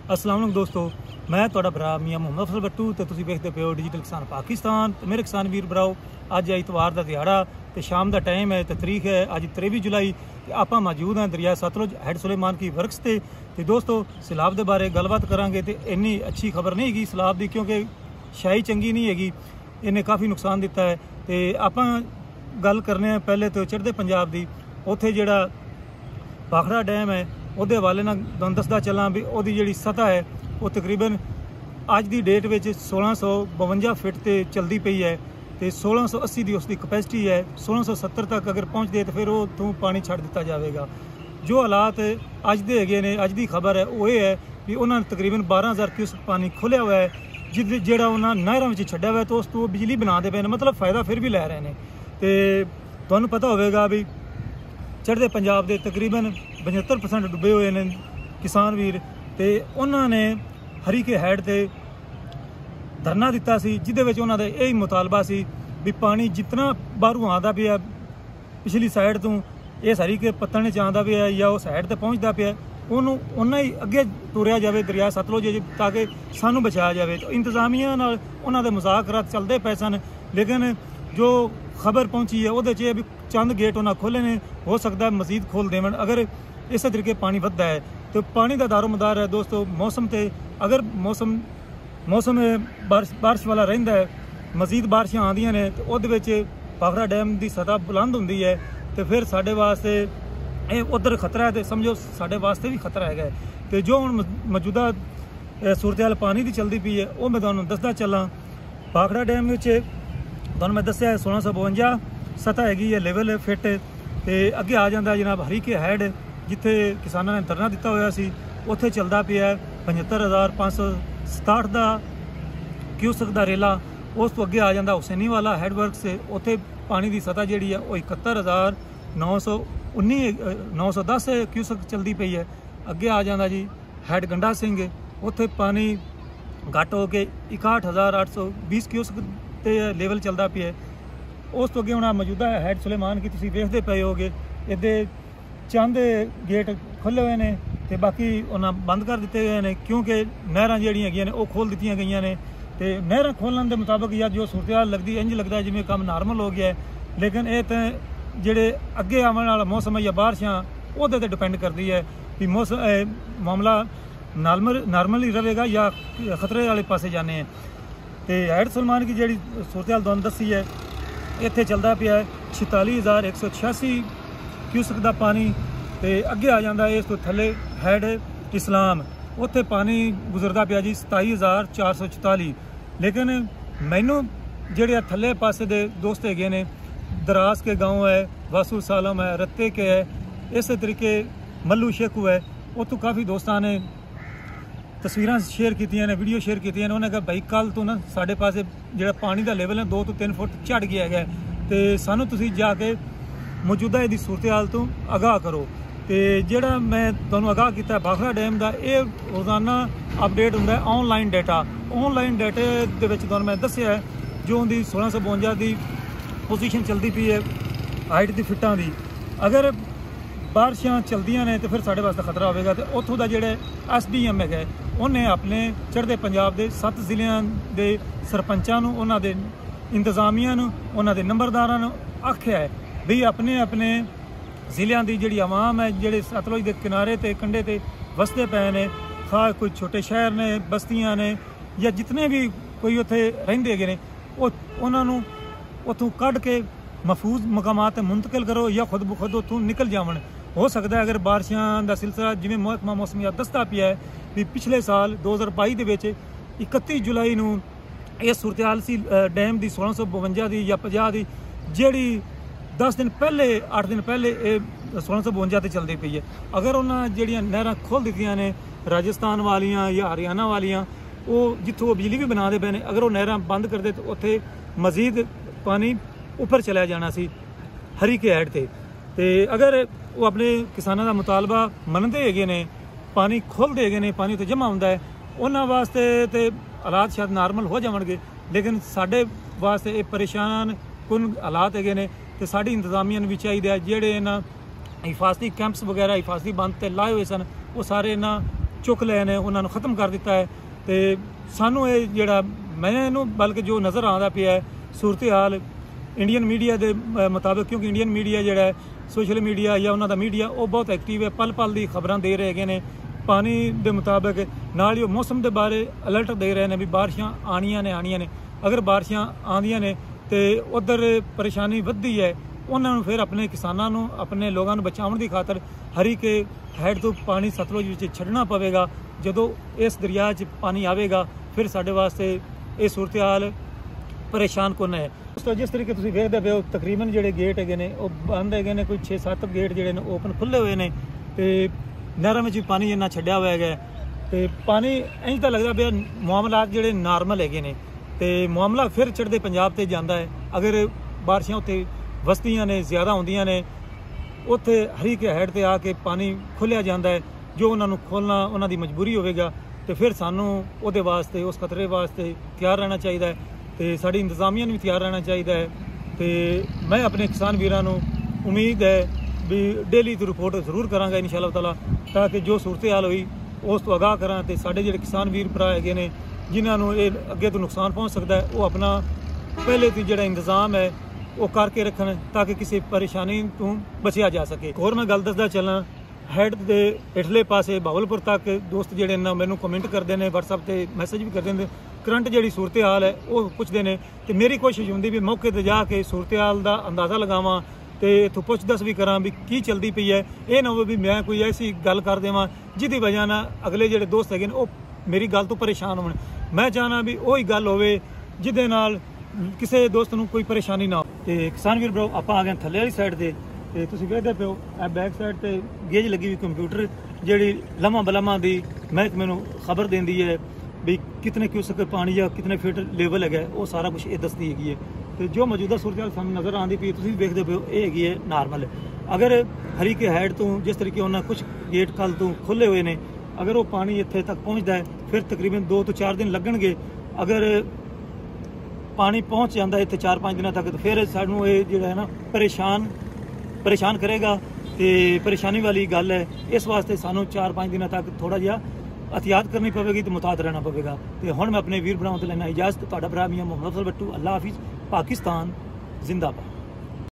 अस्सलाम वालेकुम दोस्तों, मैं तुहाडा भरा मियां मुहम्मद फजल बट्टू ते तुसीं वेखदे पे हो डिजिटल किसान पाकिस्तान। ते मेरे किसान वीर भराओ, अज इतवार का दिहाड़ा ते शाम का टाइम है ते तरीक है अज 23 जुलाई। ते आपां मौजूद हैं दरिया सतलुज हैड सुलेमान की वर्क्स ते दोस्तों सैलाब के बारे गलबात करांगे। तो इन्नी अच्छी खबर नहीं हैगी सैलाब की, क्योंकि शाही चंगी नहीं हैगी, इन्हें काफ़ी नुकसान दिता है। तो आपां गल करने पहले तो चढ़ते पंजाब की, उत्थे जिहड़ा भाखड़ा डैम है ਉਹਦੇ हवाले ਨਾਲ ਤੁਹਾਨੂੰ ਦੱਸਦਾ ਚੱਲਾਂ ਵੀ ਉਹਦੀ ਜਿਹੜੀ ਸਤਹ ਹੈ ਉਹ ਤਕਰੀਬਨ ਅੱਜ ਦੀ ਡੇਟ ਵਿੱਚ 1652 ਫਿਟ ਤੇ ਚਲਦੀ ਪਈ ਹੈ ਤੇ 1680 ਦੀ ਉਸਦੀ ਕਪੈਸਿਟੀ ਹੈ। 1670 ਤੱਕ ਅਗਰ ਪਹੁੰਚਦੇ ਤਾਂ ਫਿਰ ਉਹ ਤੋਂ ਪਾਣੀ ਛੱਡ ਦਿੱਤਾ ਜਾਵੇਗਾ। ਜੋ ਹਾਲਾਤ ਅੱਜ ਦੇ ਹੈਗੇ ਨੇ, ਅੱਜ ਦੀ ਖਬਰ ਹੈ ਉਹ ਇਹ ਹੈ ਵੀ ਉਹਨਾਂ ਨੇ ਤਕਰੀਬਨ 12000 ਕਿਊਸਕ ਪਾਣੀ ਖੋਲ੍ਹਿਆ ਹੋਇਆ ਹੈ, ਜਿਹੜਾ ਉਹਨਾਂ ਨਹਿਰਾਂ ਵਿੱਚ ਛੱਡਿਆ ਹੋਇਆ ਤੇ ਉਸ ਤੋਂ ਬਿਜਲੀ ਬਣਾਉਂਦੇ ਪਏ ਨੇ, ਮਤਲਬ ਫਾਇਦਾ ਫਿਰ ਵੀ ਲੈ ਰਹੇ ਨੇ। ਤੇ ਤੁਹਾਨੂੰ ਪਤਾ ਹੋਵੇਗਾ ਵੀ चढ़ते पंजाब के तकरीबन 75% डुबे हुए हैं किसान वीर। तो उन्होंने हरीके हैड से धरना दिता सी, जिदे विच उन्हां दा यही मुतालबा सी भी पानी जितना बाहरों आंदा पिया पिछली साइड तो इस हरीके पत्तने च आंदा पिया या उस साइड ते पहुँचता पिया, उन्होंने उन्ना ही अगे तुरिया जाए दरिया सतलुज, ताकि सानू बचाया जाए। तो इंतजामिया नाल उन्हां दे मुज़ाकरात चलते पे सन, लेकिन जो खबर पहुंची है वो भी चंद गेट उन्हें खोले ने, हो सकता है मजीद खोल देवन अगर इस तरीके पानी बढ़ता है। तो पानी का दारोमदार है दोस्तों मौसम से, अगर मौसम बारिश वाला रहिंदा है, मजीद बारिशां आंदियां ने तो वो भाखड़ा डैम की सतह बुलंद होंदी है, तो फिर साढ़े वास्ते उधर खतरा है, तो समझो साढ़े वास्ते भी खतरा है। तो जो हुण मौजूदा सूरत हाल पानी की चलती पई है वो मैं तुहानूं दसदा चलां। भाखड़ा डैम तुहानूं मैं दस्सिया 1652 सतह हैगी है, लेवल फिट। तो अगे आ जाता जनाब हरीके हैड, जिथे किसानों ने धरना दिता होया सी, उत्थे चलता पिया 75,567 का क्यूसक का रेला। उस तो अगे आ जाता हुसैनी वाला हैडवर्क से, उत्थे पानी की सतह जी है वो 71,910 क्यूसक चलती पई है। अगे आ जाता जी हैड गंडा सिंह, उत्थे पानी घट हो के 61,820 क्यूसक ते लेवल चलता पिया। उस तो अगे हुण मौजूदा हैड सुलेमान की तुसीं वेखदे पए होगे, इहदे चंद गेट खुले हुए हैं तो बाकी उन्हें बंद कर दिते हुए हैं, क्योंकि नहरां जिहड़ियां हैगियां ने वो खोल दित्तियां गईयां ने। तो नहरां खोलण के मुताबिक या जो सूरत हाल लगती इंज लगता है जिवें काम नॉर्मल हो गया है, लेकिन ये तो जिहड़े अगे आने वाला मौसम है या बारिशां उहदे ते डिपेंड करती है कि मौसम मामला नॉर्मल ही रहेगा या खतरे वाले पासे जाने हैं। तो हैड सुलेमान की जी सूरत हाल तुहानूं दसी है, इत्थे चलता पिया 46,186 क्यूसक का पानी। तो अगे आ जाता है इस तो थले हैड इस्लाम, उत्थे पानी गुजरता पिया जी 27,444। लेकिन मैनू जेड़े थले पासे दे दोस्त है ने, दरास के गाँव है, वासू सालम है, रत्ते के है, इस तरीके मल्लू शेखू है, वो तो काफ़ी दोस्तों ने तस्वीर शेयर की ने, वीडियो शेयर की ने। उन्होंने कहा भाई कल तो ना साढ़े पासे जो पानी का लेवल है 2 तो 3 फुट चढ़ गया है, तो सानू तुसीं जाके मौजूदा इसकी सूरत हाल तो आगाह करो। तो जोड़ा मैं तुहानूं आगाह किया भाखड़ा डैम का, ये रोज़ाना अपडेट होंदा है ऑनलाइन डाटा। ऑनलाइन डाटे दे विच तुहानूं मैं दस्सिया है जो उनकी 1652 की पोजीशन चलती पई है हाइट की फिटां की। अगर बारिशां चलदियां ने तो फिर साढ़े वास्ते खतरा होगा। तो उत्थों का जोड़ा SDM है उन्हें अपने चढ़ते पंजाब के 7 जिलों के सरपंचों नूं, उन्हां दे इंतजामिया नूं, उन्हां दे नंबरदारां नूं आख्या है भी अपने अपने जिलों की जिहड़ी आवाम है, जिहड़े सतलुज के किनारे ते कंढे ते वसते पे ने, खा कोई छोटे शहर ने, बस्तियां ने, या जितने भी कोई उत्थे रहिंदे ने, उन्हां नूं उत्थों कढ के महफूज मकामात ते मुंतकिल करो या खुद ब खुद उत्थों निकल जावन। हो सकता है अगर बारिशां का सिलसिला जिवें महकमा मौसमियात दसदा पिया है भी पिछले साल 2022 के 31 जुलाई नूं यह सूरत हाल सी डैम की 1652 की या 50 की, जिहड़ी 10 दिन पहले 8 दिन पहले 1652 ते चलती पई है। अगर उन्होंने जिहड़ियां नहरां खोल दित्तियां ने राजस्थान वालियां या हरियाणा वालियां, वो जिथों बिजली भी बनाते पे ने, अगर वो नहरां बंद करते तो उत्थे मजीद पानी उपर चला जाना सी हरीके हैड ते। तो अगर वो अपने किसानों का मुतालबा मनते है, पानी खोलते है, पानी उत्ते जमा होंदा है, उन्होंने वास्ते तो हालात शायद नॉर्मल हो जाएंगे, लेकिन साढ़े वास्ते ये परेशान कुन हालात है ने। तो साड़ी इंतजामिया भी चाहिए जेडे इन्होंने हिफाजती कैंप्स वगैरह हिफाजती बंद ते लाए हुए सन, वो सारे इन्होंने ਚੁੱਕ ਲਏ ਨੇ, ਉਹਨਾਂ ਨੂੰ ਖਤਮ ਕਰ ਦਿੱਤਾ ਹੈ। ਤੇ ਸਾਨੂੰ ਇਹ ਜਿਹੜਾ ਮੈਂ ਇਹਨੂੰ ਬਲਕਿ ਜੋ ਨਜ਼ਰ ਆਉਂਦਾ ਪਿਆ ਹੈ ਸੂਰਤ ਹਾਲ ਇੰਡੀਅਨ ਮੀਡੀਆ ਦੇ ਮੁਤਾਬਕ, ਕਿਉਂਕਿ ਇੰਡੀਅਨ ਮੀਡੀਆ ਜਿਹੜਾ ਹੈ ਸੋਸ਼ਲ ਮੀਡੀਆ ਜਾਂ ਉਹਨਾਂ ਦਾ ਮੀਡੀਆ ਉਹ ਬਹੁਤ ਐਕਟਿਵ ਹੈ, ਪਲ ਪਲ ਦੀ ਖਬਰਾਂ ਦੇ ਰਹੇ ਹੈਗੇ ਨੇ ਪਾਣੀ ਦੇ ਮੁਤਾਬਕ। ਨਾਲ ਹੀ ਉਹ ਮੌਸਮ ਦੇ ਬਾਰੇ ਅਲਰਟ ਦੇ ਰਹੇ ਨੇ ਵੀ ਬਾਰਿਸ਼ਾਂ ਆਉਣੀਆਂ ਨੇ। ਅਗਰ ਬਾਰਿਸ਼ਾਂ ਆਉਂਦੀਆਂ ਨੇ ਤੇ ਉਧਰ ਪਰੇਸ਼ਾਨੀ ਵੱਧਦੀ ਹੈ। ਉਹਨਾਂ ਨੂੰ ਫਿਰ ਆਪਣੇ ਕਿਸਾਨਾਂ ਨੂੰ, ਆਪਣੇ ਲੋਕਾਂ ਨੂੰ ਬਚਾਉਣ ਦੀ ਖਾਤਰ ਹਰੀਕੇ ਹੈਡ ਤੋਂ ਪਾਣੀ ਸਤਲੁਜ ਵਿੱਚ ਛੱਡਣਾ ਪਵੇਗਾ। ਜਦੋਂ ਇਸ ਦਰਿਆ 'ਚ ਪਾਣੀ ਆਵੇਗਾ ਫਿਰ ਸਾਡੇ ਵਾਸਤੇ ਇਹ ਸੂਰਤ ਹਾਲ ਪਰੇਸ਼ਾਨ ਕੁਨ ਹੈ। ਜਿਸ ਤਰੀਕੇ ਤੁਸੀਂ ਵੇਖਦੇ ਪਏ ਹੋ ਤਕਰੀਬਨ ਜਿਹੜੇ ਗੇਟ ਹੈਗੇ ਨੇ ਉਹ ਬੰਦ ਹੈਗੇ ਨੇ, ਕੋਈ 6-7 ਗੇਟ ਜਿਹੜੇ ਨੇ ਓਪਨ ਖੁੱਲੇ ਹੋਏ ਨੇ ਤੇ ਨਹਿਰਾਂ ਵਿੱਚ ਵੀ ਪਾਣੀ ਇੰਨਾ ਛੱਡਿਆ ਹੋਇਆ ਹੈਗਾ ਤੇ ਪਾਣੀ ਇੰਝ ਤਾਂ ਲੱਗਦਾ ਪਿਆ ਮਾਮਲਾਤ ਜਿਹੜੇ ਨਾਰਮਲ ਹੈਗੇ ਨੇ ਤੇ ਮਾਮਲਾ ਫਿਰ ਚੜ੍ਹਦੇ ਪੰਜਾਬ ਤੇ ਜਾਂਦਾ ਹੈ। ਅਗਰ ਬਾਰਿਸ਼ਾਂ ਉੱਥੇ ਵਸਤੀਆਂ ਨੇ ਜ਼ਿਆਦਾ ਹੁੰਦੀਆਂ ਨੇ, ਉੱਥੇ ਹਰੀਕੇ ਹੈਡ ਤੇ ਆ ਕੇ ਪਾਣੀ ਖੁੱਲਿਆ ਜਾਂਦਾ ਹੈ, ਜੋ ਉਹਨਾਂ ਨੂੰ ਖੋਲ੍ਹਣਾ ਉਹਨਾਂ ਦੀ ਮਜਬੂਰੀ ਹੋਵੇਗਾ ਤੇ ਫਿਰ ਸਾਨੂੰ ਉਹਦੇ ਵਾਸਤੇ, ਉਸ ਖਤਰੇ ਵਾਸਤੇ ਤਿਆਰ ਰਹਿਣਾ ਚਾਹੀਦਾ ਹੈ ਤੇ ਸਾਡੀ ਇੰਤਜ਼ਾਮੀਆ ਨੂੰ ਵੀ ਤਿਆਰ ਰਹਿਣਾ ਚਾਹੀਦਾ ਹੈ। ਤੇ ਮੈਂ ਆਪਣੇ ਕਿਸਾਨ ਵੀਰਾਂ ਨੂੰ ਉਮੀਦ ਹੈ ਵੀ ਡੇਲੀ ਦੀ ਰਿਪੋਰਟ ਜ਼ਰੂਰ ਕਰਾਂਗਾ ਇਨਸ਼ਾਅੱਲਾਹ ਤਾਲਾ, ਤਾਂ ਕਿ ਜੋ ਸੂਰਤ ਹਾਲ ਹੋਈ ਉਸ ਤੋਂ ਅਗਾਹ ਕਰਾਂ ਤੇ ਸਾਡੇ ਜਿਹੜੇ ਕਿਸਾਨ ਵੀਰ ਭਰਾ ਹੈਗੇ ਨੇ ਜਿਨ੍ਹਾਂ ਨੂੰ ਇਹ ਅੱਗੇ ਤੋਂ ਨੁਕਸਾਨ ਪਹੁੰਚ ਸਕਦਾ ਹੈ ਉਹ ਆਪਣਾ ਪਹਿਲੇ ਤੋਂ ਜਿਹੜਾ ਇੰਤਜ਼ਾਮ ਹੈ ਉਹ ਕਰਕੇ ਰੱਖਣ ਤਾਂ ਕਿ ਕਿਸੇ ਪਰੇਸ਼ਾਨੀ ਤੋਂ ਬਚਿਆ ਜਾ ਸਕੇ। ਹੋਰ ਮੈਂ ਗੱਲ ਦੱਸਦਾ ਚੱਲਾਂ, ਹੈਡ ਦੇ ਹੇਠਲੇ ਪਾਸੇ ਬਾਵਲਪੁਰ ਤੱਕ ਦੋਸਤ ਜਿਹੜੇ ਨੇ ਮੈਨੂੰ ਕਮੈਂਟ ਕਰਦੇ ਨੇ, WhatsApp ਤੇ ਮੈਸੇਜ ਵੀ ਕਰਦੇ ਨੇ, ਕਰੰਟ ਜਿਹੜੀ ਸੂਰਤ ਹਾਲ ਹੈ ਉਹ ਪੁੱਛਦੇ ਨੇ ਤੇ ਮੇਰੀ ਕੋਸ਼ਿਸ਼ ਹੁੰਦੀ ਵੀ ਮੌਕੇ ਤੇ ਜਾ ਕੇ ਸੂਰਤ ਹਾਲ ਦਾ ਅੰਦਾਜ਼ਾ ਲਗਾਵਾਂ ਤੇ ਇੱਥੋਂ ਪੁੱਛ ਦੱਸ ਵੀ ਕਰਾਂ ਵੀ ਕੀ ਚੱਲਦੀ ਪਈ ਹੈ। ਇਹ ਨਾ ਹੋਵੇ ਵੀ ਮੈਂ ਕੋਈ ਐਸੀ ਗੱਲ ਕਰ ਦੇਵਾਂ ਜਿਹਦੀ ਵਜ੍ਹਾ ਨਾਲ ਅਗਲੇ ਜਿਹੜੇ ਦੋਸਤ ਹੈਗੇ ਨੇ ਉਹ ਮੇਰੀ ਗੱਲ ਤੋਂ ਪਰੇਸ਼ਾਨ ਹੋਣ। ਮੈਂ ਚਾਹਨਾ ਵੀ ਉਹੀ ਗੱਲ ਹੋਵੇ ਜਿਹਦੇ ਨਾਲ ਕਿਸੇ ਦੋਸਤ ਨੂੰ ਕੋਈ ਪਰੇਸ਼ਾਨੀ ਨਾ ਹੋ। ਤੇ ਕਿਸਾਨ ਵੀਰ ਬ్రో ਆਪਾਂ ਆ ਗਏ ਥੱਲੇ ਵਾਲੀ ਸਾਈਡ ਤੇ ਤੁਸੀਂ ਵੇਖਦੇ ਪਿਓ ਇਹ ਬੈਕ ਸਾਈਡ ਤੇ ਗੇਜ ਲੱਗੀ ਹੋਈ ਕੰਪਿਊਟਰ ਜਿਹੜੀ ਲੰਮਾ ਬਲਮਾ ਦੀ ਮਹਿਕਮੇ ਨੂੰ ਖਬਰ ਦਿੰਦੀ ਹੈ ਵੀ ਕਿਤਨੇ ਕਿਊਸਕ ਪਾਣੀ ਜਾਂ ਕਿਤਨੇ ਫੀਟ ਲੈਵਲ ਹੈਗਾ, ਉਹ ਸਾਰਾ ਕੁਝ ਇਹ ਦੱਸਦੀ ਹੈਗੀ ਹੈ। ਤੇ ਜੋ ਮੌਜੂਦਾ ਸੂਰਤ ਹਾਲ ਸਾਨੂੰ ਨਜ਼ਰ ਆਉਂਦੀ ਪਈ ਤੁਸੀਂ ਵੇਖਦੇ ਪਿਓ ਇਹ ਹੈਗੀ ਹੈ ਨਾਰਮਲ। ਅਗਰ ਹਰੀਕੇ ਹੈਡ ਤੋਂ ਜਿਸ ਤਰੀਕੇ ਉਹਨਾਂ ਕੁਝ ਗੇਟ ਕੱਲ ਤੋਂ ਖੁੱਲੇ ਹੋਏ ਨੇ, ਅਗਰ ਉਹ ਪਾਣੀ ਇੱਥੇ ਤੱਕ ਪਹੁੰਚਦਾ ਹੈ ਫਿਰ ਤਕਰੀਬਨ 2 ਤੋਂ 4 ਦਿਨ ਲੱਗਣਗੇ। ਅਗਰ ਪਾਣੀ ਪਹੁੰਚ ਜਾਂਦਾ ਇੱਥੇ 4-5 ਦਿਨਾਂ ਤੱਕ ਤਾਂ ਫਿਰ ਸਾਨੂੰ ਇਹ ਜਿਹੜਾ ਹੈ ਨਾ ਪਰੇਸ਼ਾਨ ਕਰੇਗਾ ਤੇ ਪਰੇਸ਼ਾਨੀ ਵਾਲੀ ਗੱਲ ਹੈ। ਇਸ ਵਾਸਤੇ ਸਾਨੂੰ 4-5 ਦਿਨਾਂ ਤੱਕ ਥੋੜਾ ਜਿਹਾ ਅਹਤਿਆਤ ਕਰਨੀ ਪਵੇਗੀ ਤੇ ਮੁਤਾਦ ਰਹਿਣਾ ਪਵੇਗਾ। ਤੇ ਹੁਣ ਮੈਂ ਆਪਣੇ ਵੀਰ ਭਰਾਵਾਂ ਤੋਂ ਲੈਣਾ ਇਜਾਜ਼ਤ। ਤੁਹਾਡਾ ਭਰਾ ਮੀਆਂ ਮੁਹੰਮਦ ਅਫਜ਼ਲ ਬੱਟੂ। ਅੱਲਾ ਹਾਫਿਜ਼। ਪਾਕਿਸਤਾਨ ਜ਼ਿੰਦਾਬਾਦ।